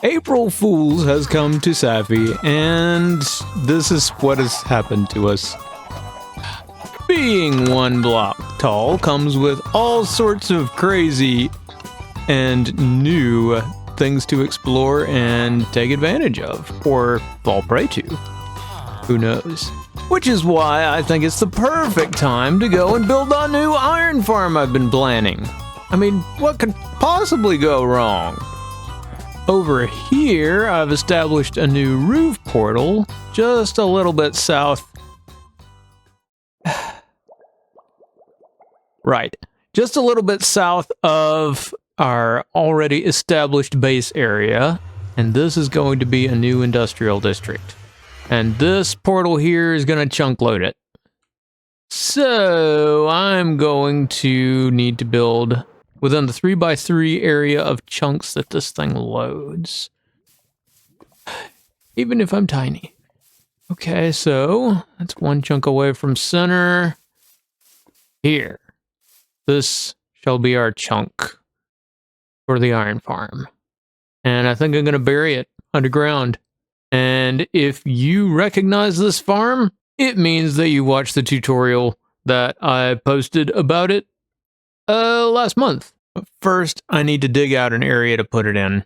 April Fools has come to Saphy, and this is what has happened to us. Being 1 block tall comes with all sorts of crazy and new things to explore and take advantage of, or fall prey to. Who knows? Which is why I think it's the perfect time to go and build a new iron farm I've been planning. I mean, what could possibly go wrong? Over here, I've established a new roof portal just a little bit south. Right, just a little bit south of our already established base area, and this is going to be a new industrial district. And this portal here is going to chunk load it. So I'm going to need to build within the 3x3 area of chunks that this thing loads. Even if I'm tiny. Okay, so that's 1 chunk away from center. Here. This shall be our chunk for the iron farm. And I think I'm going to bury it underground. And if you recognize this farm, it means that you watched the tutorial that I posted about it last month. But first, I need to dig out an area to put it in.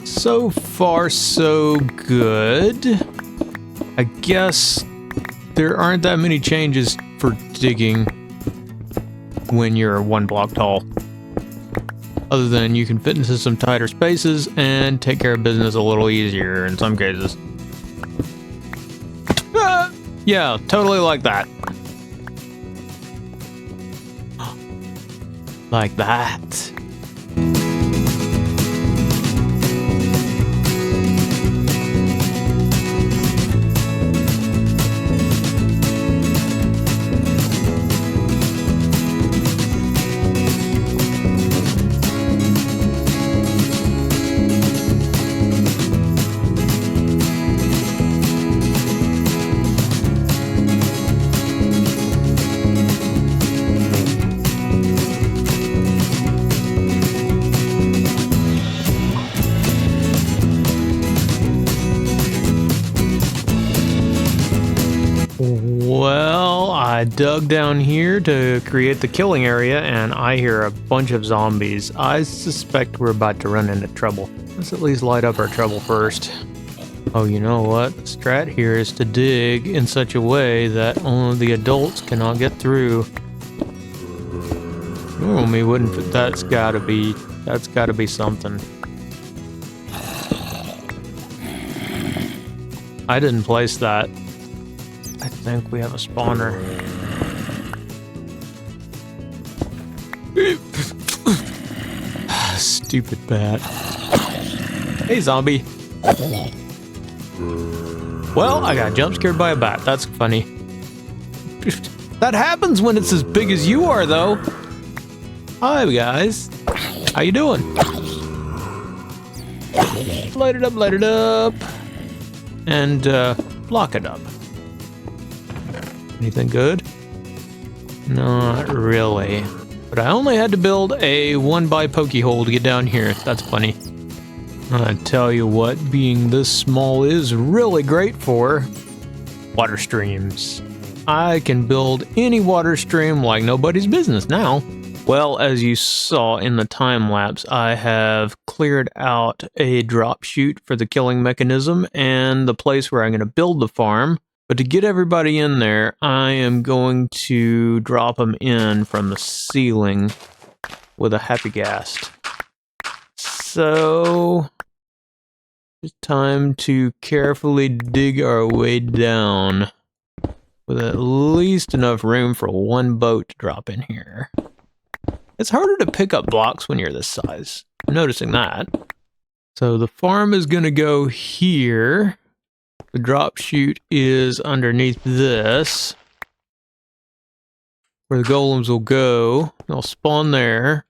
So far, so good. I guess there aren't that many changes for digging when you're 1 block tall. Other than you can fit into some tighter spaces and take care of business a little easier in some cases. Yeah, totally like that. Like that. Well, I dug down here to create the killing area, and I hear a bunch of zombies. I suspect we're about to run into trouble. Let's at least light up our trouble first. Oh, you know what? The strat here is to dig in such a way that only the adults cannot get through. Me wouldn't, but that's gotta be something. I didn't place that. I think we have a spawner. Stupid bat. Hey, zombie. Well, I got jump scared by a bat. That's funny. That happens when it's as big as you are, though. Hi, guys. How you doing? Light it up. And, block it up. Anything good? Not really. But I only had to build a 1x pokey hole to get down here. That's funny. I tell you what, being this small is really great for water streams. I can build any water stream like nobody's business now. Well, as you saw in the time lapse, I have cleared out a drop chute for the killing mechanism and the place where I'm going to build the farm. But to get everybody in there, I am going to drop them in from the ceiling with a Happy Ghast. So, it's time to carefully dig our way down with at least enough room for 1 boat to drop in here. It's harder to pick up blocks when you're this size. I'm noticing that. So the farm is going to go here. The drop chute is underneath this, where the golems will go. They'll spawn there.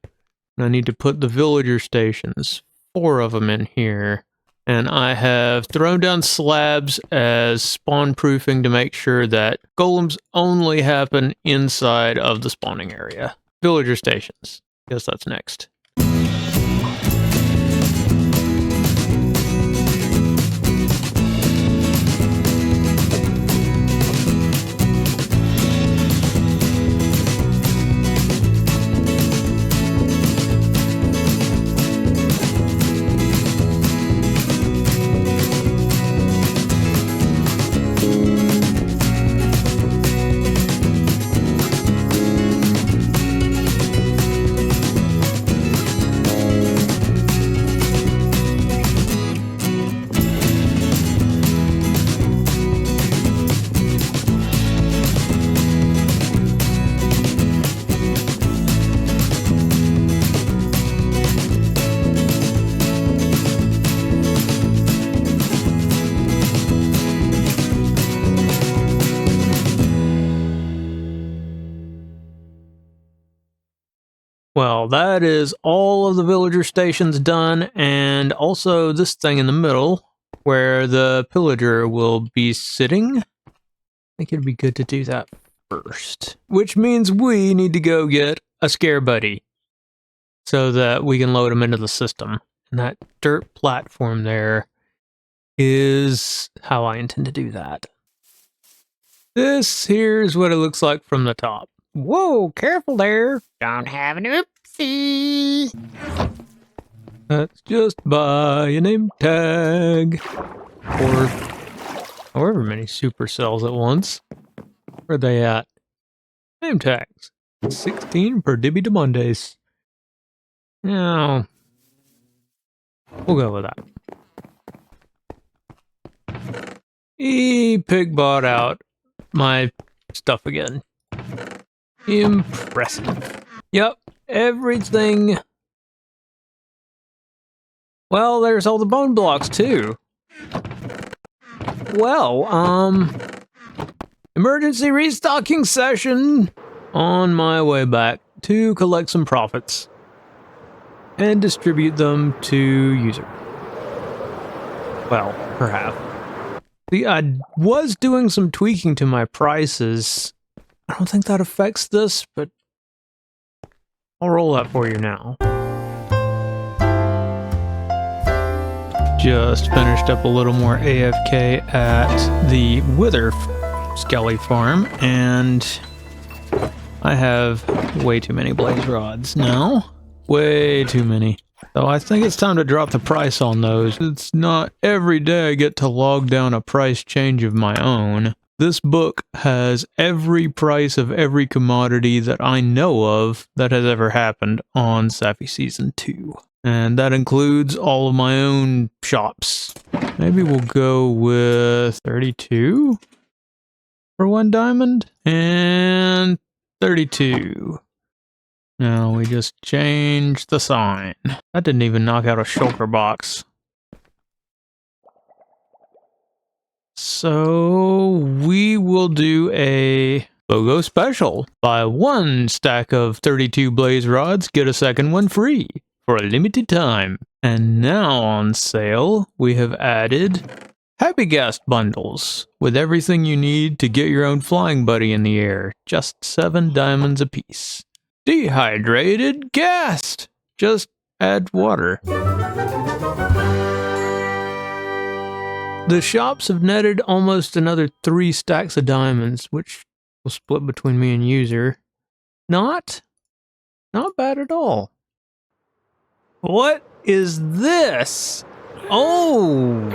And I need to put the villager stations, 4 of them in here. And I have thrown down slabs as spawn proofing to make sure that golems only happen inside of the spawning area. Villager stations. Guess that's next. Well, that is all of the villager stations done, and also this thing in the middle, where the pillager will be sitting. I think it'd be good to do that first. Which means we need to go get a scare buddy, so that we can load him into the system. And that dirt platform there is how I intend to do that. This here's what it looks like from the top. Whoa, careful there. Don't have an oopsie. Let's just buy a name tag. Or however many supercells at once. Where are they at? Name tags. 16 per Dibby de Mondays. Now, we'll go with that. Pig bought out my stuff again. Impressive. Yep, everything. Well, there's all the bone blocks too. Well, emergency restocking session. On my way back to collect some profits and distribute them to user. Well, perhaps. See, I was doing some tweaking to my prices. I don't think that affects this, but I'll roll that for you now. Just finished up a little more AFK at the Wither Skelly farm, and I have way too many blaze rods now. Way too many. So I think it's time to drop the price on those. It's not every day I get to log down a price change of my own. This book has every price of every commodity that I know of that has ever happened on Saphy Season 2. And that includes all of my own shops. Maybe we'll go with 32 for 1 diamond and 32. Now we just changed the sign. That didn't even knock out a shulker box. So we will do a BOGO special. Buy 1 stack of 32 blaze rods, get a second one free for a limited time. And now on sale, we have added Happy Ghast bundles with everything you need to get your own flying buddy in the air. Just 7 diamonds apiece. Dehydrated Ghast. Just add water. The shops have netted almost another 3 stacks of diamonds, which will split between me and user. Not bad at all. What is this? Oh,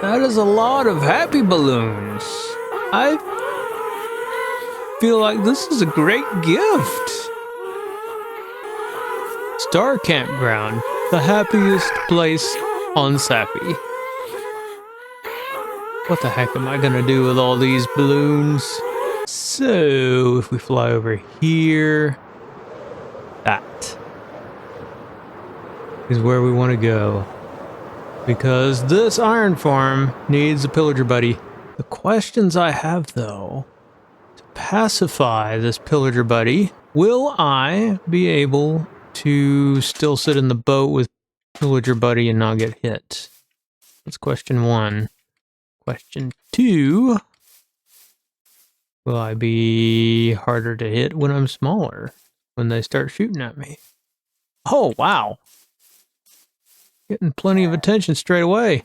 that is a lot of happy balloons. I feel like this is a great gift. Star Campground, the happiest place on Saphy. What the heck am I gonna do with all these balloons? So, if we fly over here, that is where we want to go. Because this iron farm needs a pillager buddy. The questions I have, though, to pacify this pillager buddy, will I be able to still sit in the boat with villager buddy and not get hit? That's question 1. Question 2. Will I be harder to hit when I'm smaller? When they start shooting at me? Oh, wow. Getting plenty of attention straight away.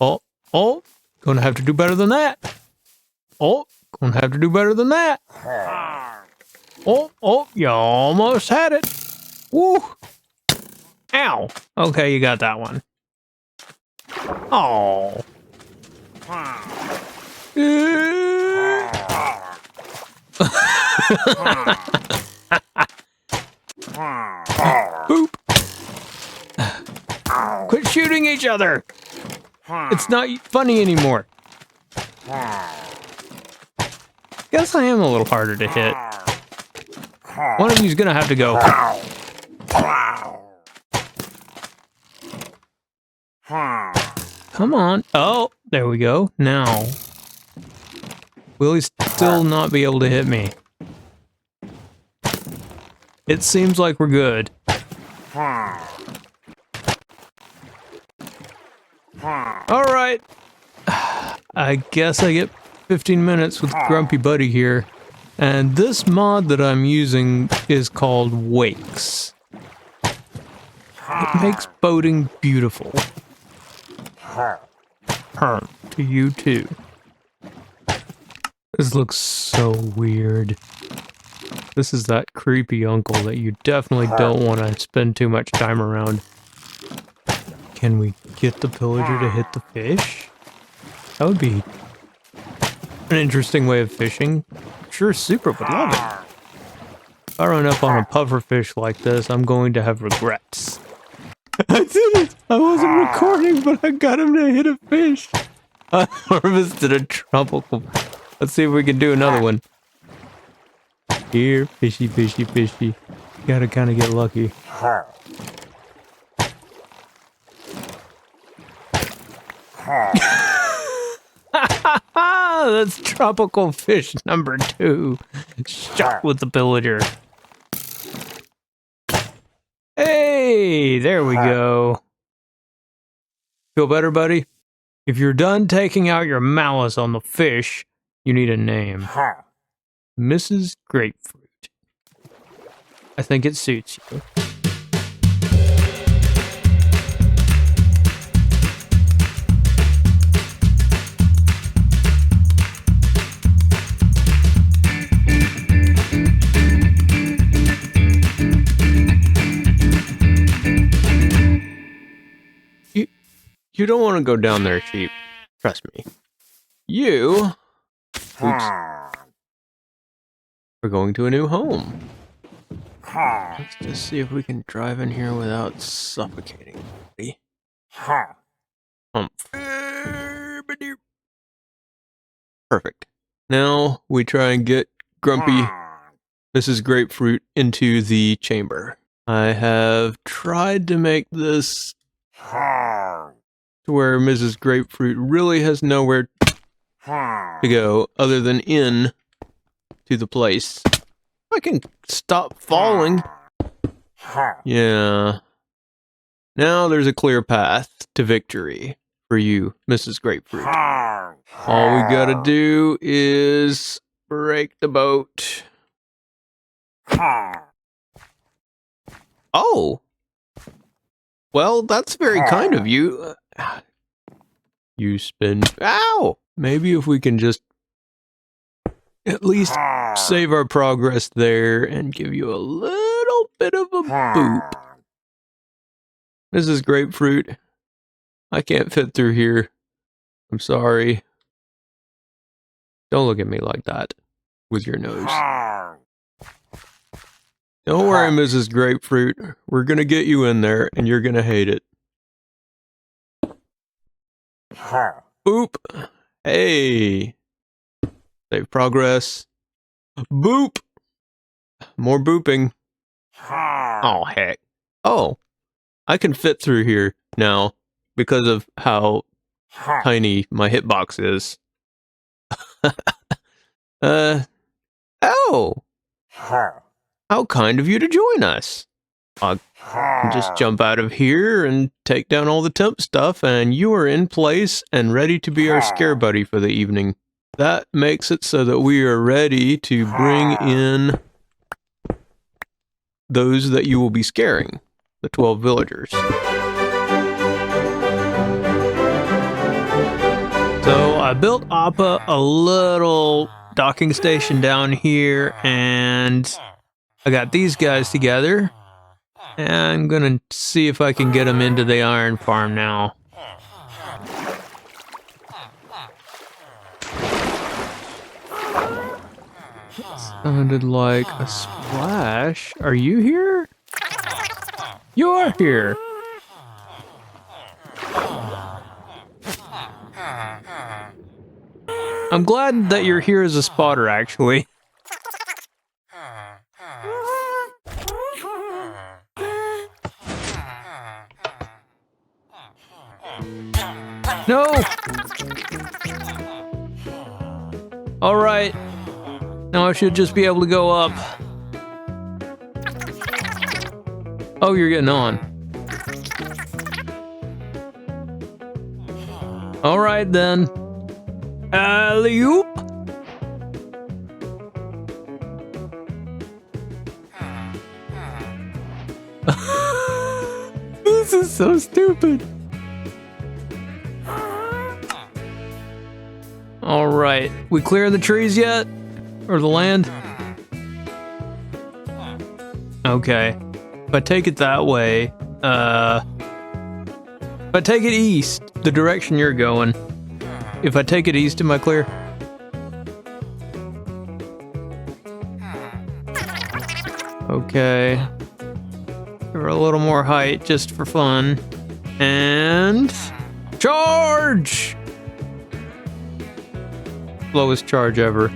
Oh, gonna have to do better than that. Oh, gonna have to do better than that. Oh, you almost had it. Woo. Ow. Okay, you got that one. Oh. Boop. Quit shooting each other. It's not funny anymore. Guess I am a little harder to hit. One of you's gonna have to go. Come on. Oh, there we go. Now. Will he still not be able to hit me? It seems like we're good. Alright. I guess I get 15 minutes with Grumpy Buddy here. And this mod that I'm using is called Wakes. It makes boating beautiful. To you too. This looks so weird. This is that creepy uncle that you definitely don't want to spend too much time around. Can we get the pillager to hit the fish? That would be an interesting way of fishing. Sure, Super would love it. If I run up on a pufferfish like this, I'm going to have regrets. I did it! I wasn't recording, but I got him to hit a fish. I harvested a tropical. Let's see if we can do another one. Here, fishy, fishy, fishy. Gotta kind of get lucky. That's tropical fish number 2. Shot with the pillager. Hey, there we go. Feel better, buddy? If you're done taking out your malice on the fish, you need a name. Mrs. Grapefruit. I think it suits you. You don't want to go down there, sheep. Trust me. You... Oops. We're going to a new home. Let's just see if we can drive in here without suffocating. Ready? Perfect. Now we try and get Grumpy Mrs. Grapefruit into the chamber. I have tried to make this to where Mrs. Grapefruit really has nowhere to go other than in to the place. I can stop falling. Yeah. Now there's a clear path to victory for you, Mrs. Grapefruit. All we gotta do is break the boat. Oh! Well, that's very kind of you. You spin. Ow! Maybe if we can just at least save our progress there and give you a little bit of a boop. Mrs. Grapefruit, I can't fit through here. I'm sorry. Don't look at me like that with your nose. Don't worry, Mrs. Grapefruit. We're gonna get you in there and you're gonna hate it. Boop. Hey. Save progress. Boop. More booping. Oh, heck. Oh. I can fit through here now because of how tiny my hitbox is. Oh. How kind of you to join us. I can just jump out of here and take down all the temp stuff, and you are in place and ready to be our scare buddy for the evening. That makes it so that we are ready to bring in those that you will be scaring, the 12 villagers. So I built Appa a little docking station down here, and I got these guys together. And I'm gonna see if I can get them into the iron farm now. Sounded like a splash. Are you here? You are here. I'm glad that you're here as a spotter, actually. No! Alright. Now I should just be able to go up. Oh, you're getting on. Alright then. Alley-oop! This is so stupid. Alright, we clear the trees yet? Or the land? Okay. If I take it that way, if I take it east, the direction you're going, if I take it east, am I clear? Okay. Give her a little more height just for fun. And... charge! Slowest charge ever.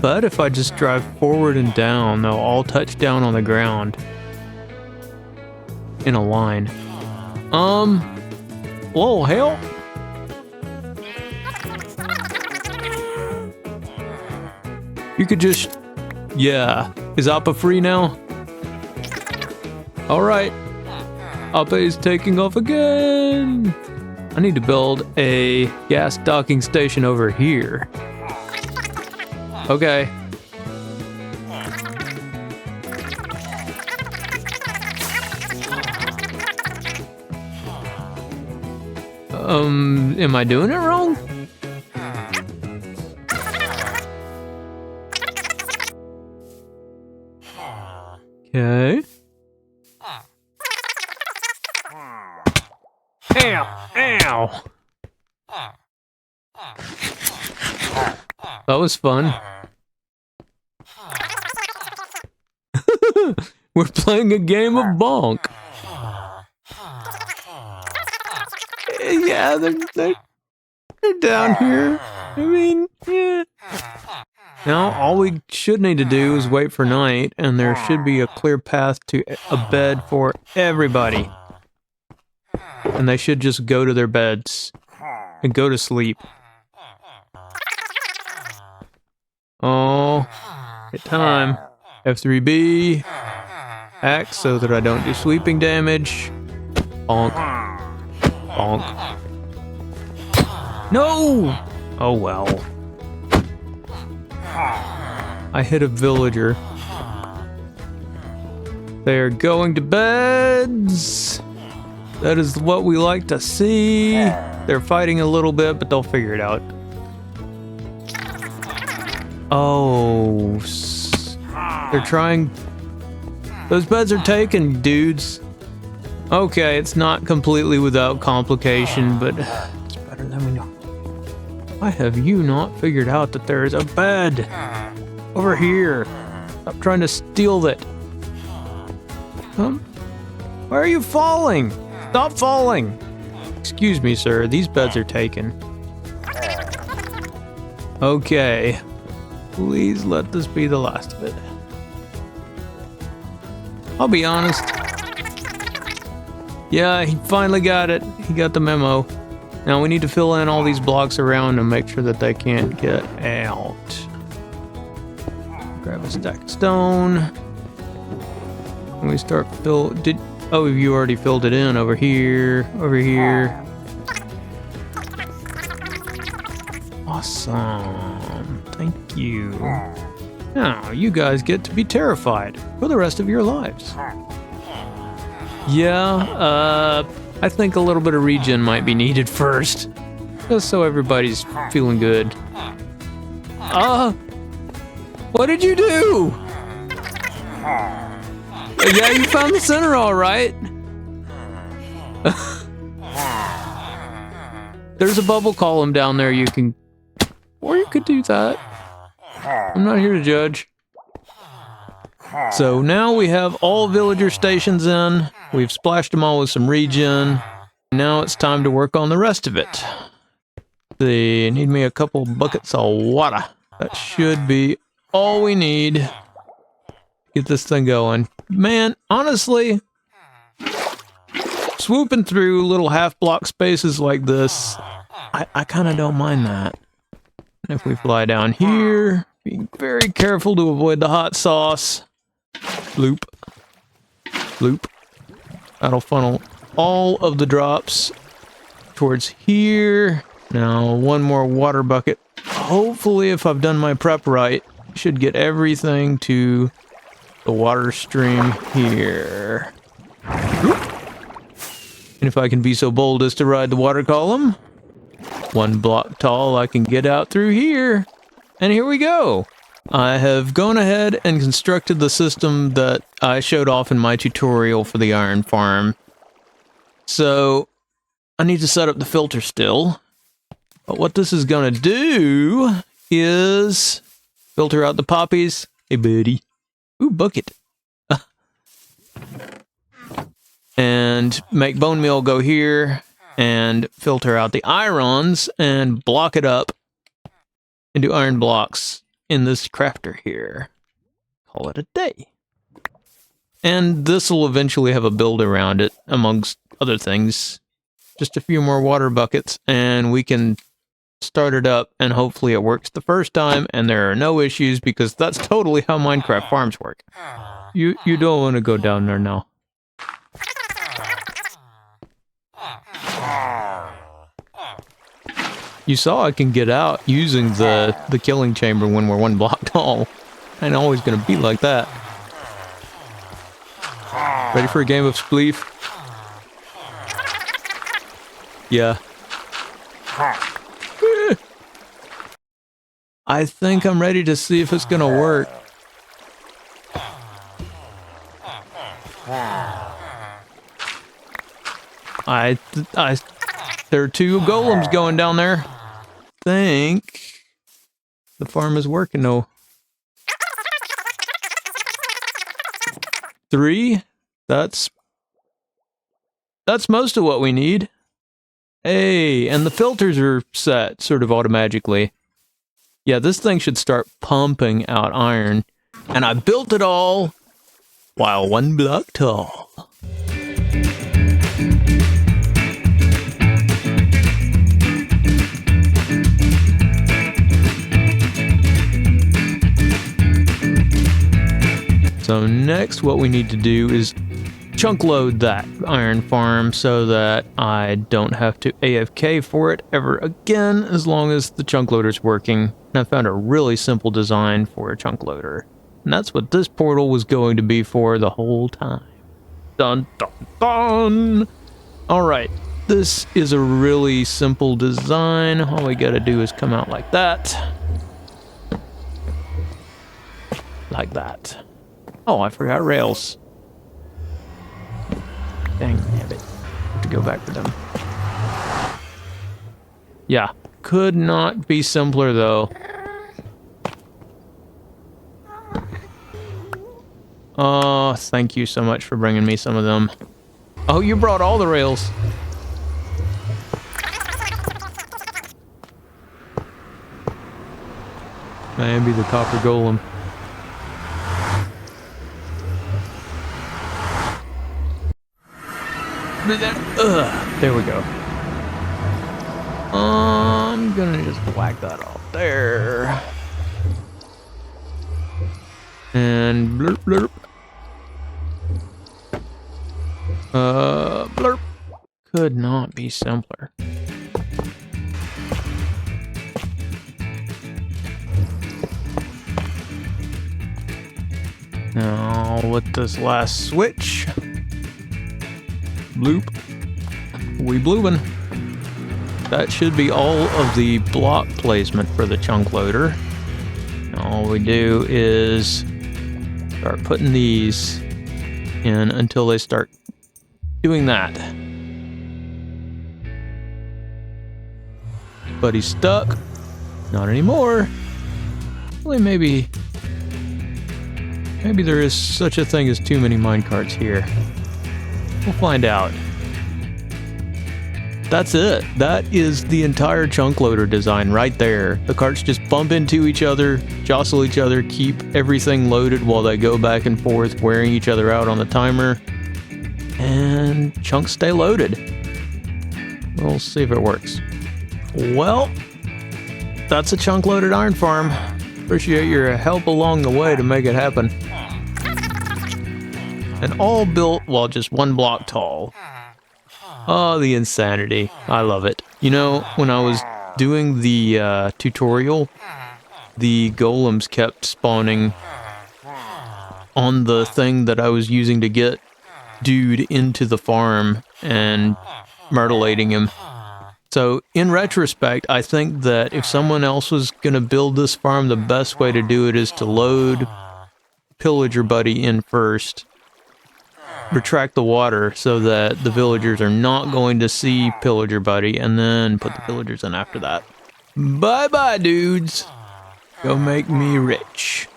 But if I just drive forward and down, they'll all touch down on the ground in a line. Whoa, hell. You could just, yeah. Is Appa free now? All right. Appa is taking off again. I need to build a gas docking station over here. Okay. Am I doing it wrong? Okay. Ow! Ow! That was fun. We're playing a game of bonk. Yeah, they're down here. I mean, yeah. Now, all we should need to do is wait for night, and there should be a clear path to a bed for everybody. And they should just go to their beds and go to sleep. Oh, hit time. F3B. Act so that I don't do sweeping damage. Bonk. Bonk. No! Oh well. I hit a villager. They are going to beds. That is what we like to see. They're fighting a little bit, but they'll figure it out. Oh, they're trying. Those beds are taken, dudes. Okay, it's not completely without complication, but it's better than we know. Why have you not figured out that there is a bed over here? Stop trying to steal that. Why are you falling? Stop falling. Excuse me, sir. These beds are taken. Okay. Please let this be the last of it. I'll be honest. Yeah, he finally got it. He got the memo. Now we need to fill in all these blocks around and make sure that they can't get out. Grab a stack of stone. And we start fill. Oh, you already filled it in over here. Over here. Awesome. Thank you. Now, you guys get to be terrified for the rest of your lives. Yeah, I think a little bit of regen might be needed first. Just so everybody's feeling good. What did you do? Yeah, you found the center all right. There's a bubble column down there you can... Or you could do that. I'm not here to judge. So now we have all villager stations in. We've splashed them all with some regen. Now it's time to work on the rest of it. They need me a couple buckets of water. That should be all we need. Get this thing going. Man, honestly, swooping through little half-block spaces like this, I kind of don't mind that. And if we fly down here, being very careful to avoid the hot sauce. Bloop. Bloop. That'll funnel all of the drops towards here. Now, one more water bucket. Hopefully, if I've done my prep right, should get everything to the water stream here. And if I can be so bold as to ride the water column, one block tall, I can get out through here. And here we go. I have gone ahead and constructed the system that I showed off in my tutorial for the iron farm. So, I need to set up the filter still. But what this is going to do is filter out the poppies. Hey, buddy. Ooh, bucket. And make bone meal go here and filter out the irons and block it up into iron blocks in this crafter here. Call it a day. And this will eventually have a build around it, amongst other things. Just a few more water buckets, and we can start it up, and hopefully it works the first time, and there are no issues, because that's totally how Minecraft farms work. You don't want to go down there now. You saw I can get out using the killing chamber when we're one block tall. Ain't always gonna be like that. Ready for a game of Spleef? Yeah. I think I'm ready to see if it's gonna work. There are two golems going down there. Think the farm is working though. 3. That's most of what we need. Hey, and the filters are set sort of automatically. Yeah, this thing should start pumping out iron. And I built it all while one block tall. So next what we need to do is chunk load that iron farm so that I don't have to AFK for it ever again as long as the chunk loader's working. And I found a really simple design for a chunk loader. And that's what this portal was going to be for the whole time. Dun dun dun! Alright, this is a really simple design. All we gotta do is come out like that. like that. Oh, I forgot rails. Dang nabbit. Have to go back for them. Yeah, could not be simpler though. Oh, thank you so much for bringing me some of them. Oh, you brought all the rails. Maybe the copper golem. There we go. I'm gonna just whack that off there. And blurp blurp. Blurp. Could not be simpler. Now with this last switch. Bloop. We bloopin'. That should be all of the block placement for the chunk loader. All we do is start putting these in until they start doing that. But he's stuck. Not anymore. Well, maybe there is such a thing as too many minecarts here. We'll find out. That's it. That is the entire chunk loader design right there. The carts just bump into each other, jostle each other, keep everything loaded while they go back and forth, wearing each other out on the timer, and chunks stay loaded. We'll see if it works. Well, that's a chunk loaded iron farm. Appreciate your help along the way to make it happen. And all built while just one block tall. Oh, the insanity. I love it. You know, when I was doing the tutorial, the golems kept spawning on the thing that I was using to get dude into the farm and myrtleating him. So, in retrospect, I think that if someone else was going to build this farm, the best way to do it is to load Pillager Buddy in first, retract the water so that the villagers are not going to see Pillager Buddy, and then put the villagers in after that. Bye-bye, dudes. Go make me rich.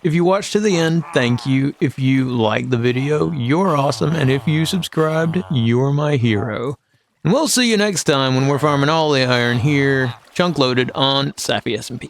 If you watched to the end, thank you. If you liked the video, you're awesome. And if you subscribed, you're my hero. And we'll see you next time when we're farming all the iron here, chunk loaded on Saphy SMP.